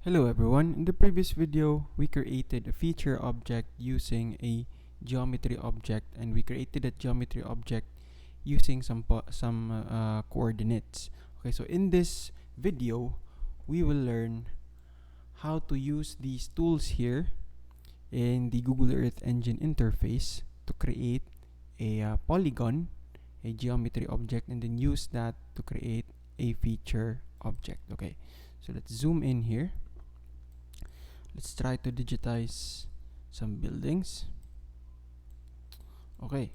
Hello everyone, in the previous video we created a feature object using a geometry object, and we created that geometry object using some coordinates. Okay, so in this video we will learn how to use these tools here in the Google Earth Engine interface to create a polygon, a geometry object, and then use that to create a feature object. Okay, so let's zoom in here. Let's try to digitize some buildings. Okay,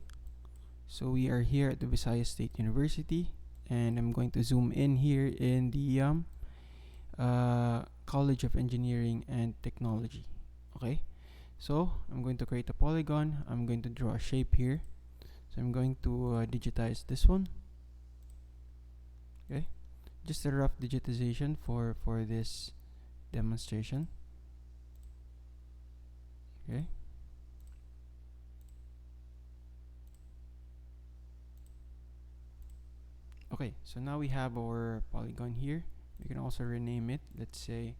so we are here at the Visayas State University, and I'm going to zoom in here in the College of Engineering and Technology. Okay, so I'm going to create a polygon. I'm going to draw a shape here. So I'm going to digitize this one. Okay, just a rough digitization for this demonstration. Okay. Okay, so now we have our polygon here. We can also rename it. Let's say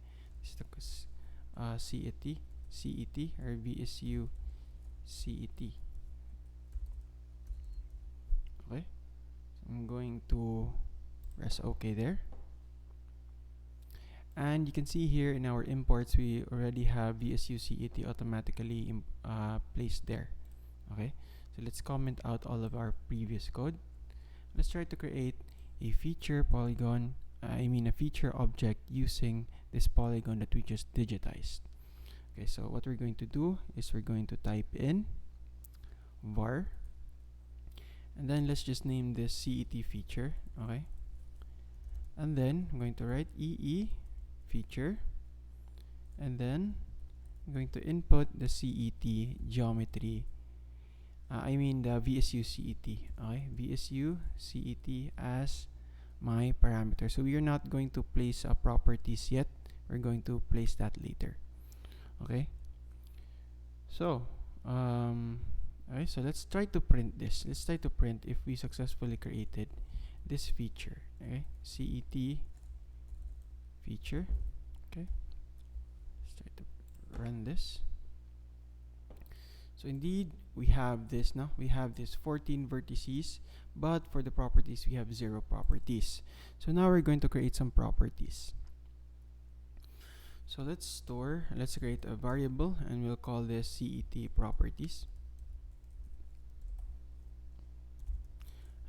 CET or VSU CET. Okay, so I'm going to press OK there. And you can see here in our imports, we already have VSU CET automatically placed there. Okay, so let's comment out all of our previous code. Let's try to create a feature polygon, a feature object using this polygon that we just digitized. Okay, so what we're going to do is we're going to type in var, and then let's just name this CET feature. Okay, and then I'm going to write EE feature, and then I'm going to input the CET geometry, the VSU CET. Okay, VSU CET as my parameter. So we are not going to place properties yet. We're going to place that later. Okay, so okay, so let's try to print this. Let's try to print if we successfully created this feature. Okay, CET feature. Okay, let's try to run this. So indeed we have this now. We have this 14 vertices, but for the properties we have 0 properties. So now we're going to create some properties. So let's create a variable, and we'll call this CET properties.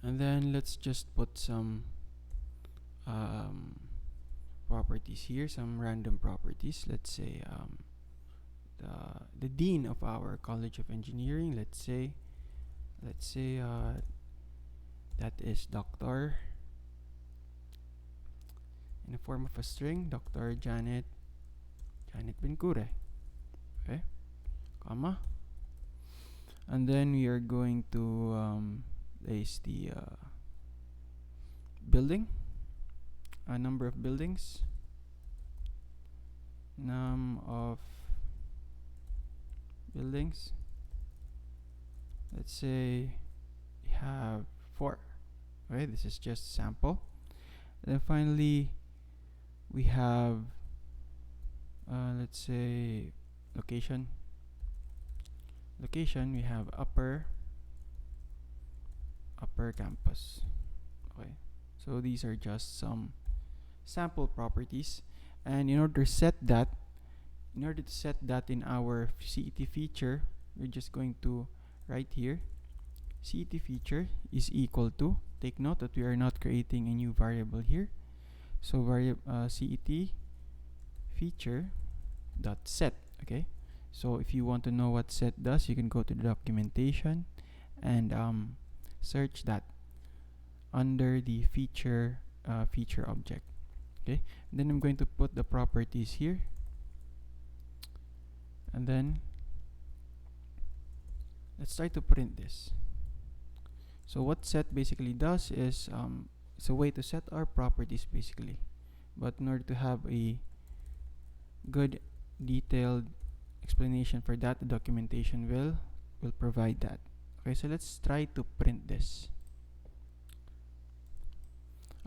And then let's just put some properties here, some random properties. Let's say the dean of our College of Engineering. Let's say that is Dr. in the form of a string, Dr. Janet Bencure. Okay, comma, and then we are going to place the building, a number of buildings, let's say we have 4. Okay, this is just sample. And then finally we have let's say location, we have upper campus. Okay, so these are just some sample properties, and in order to set that in our CET feature, we're just going to write here CET feature is equal to, take note that we are not creating a new variable here, so CET feature dot set. Okay, so if you want to know what set does, you can go to the documentation and search that under the feature object. Okay, and then I'm going to put the properties here, and then let's try to print this. So what set basically does is it's a way to set our properties basically, but in order to have a good detailed explanation for that, the documentation will provide that. Okay, so let's try to print this.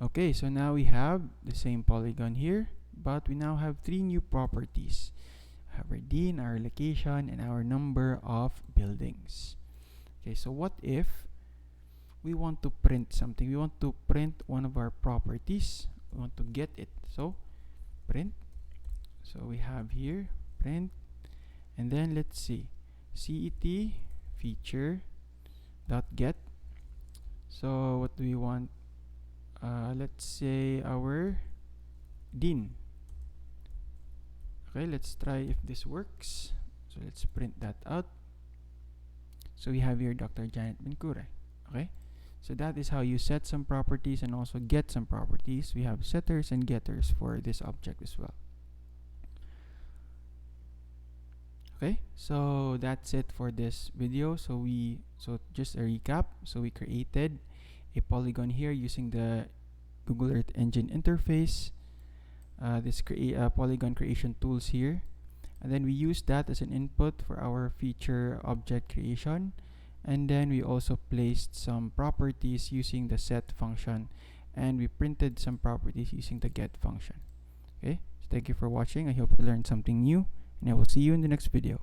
Okay, so now we have the same polygon here, but we now have 3 new properties. We have our din, our location, and our number of buildings. Okay, so what if we want to print something? We want to print one of our properties. We want to get it. So print. So we have here print, and then let's see, cet feature dot get. So what do we want? Let's say our din. Okay, let's try if this works. So let's print that out. So we have here Dr. Janet Bencure. Okay, so that is how you set some properties and also get some properties. We have setters and getters for this object as well. Okay, so that's it for this video. So just a recap. So we created a polygon here using the Google Earth Engine interface. This polygon creation tools here, and then we use that as an input for our feature object creation, and then we also placed some properties using the set function, and we printed some properties using the get function. Okay, so thank you for watching. I hope you learned something new, and I will see you in the next video.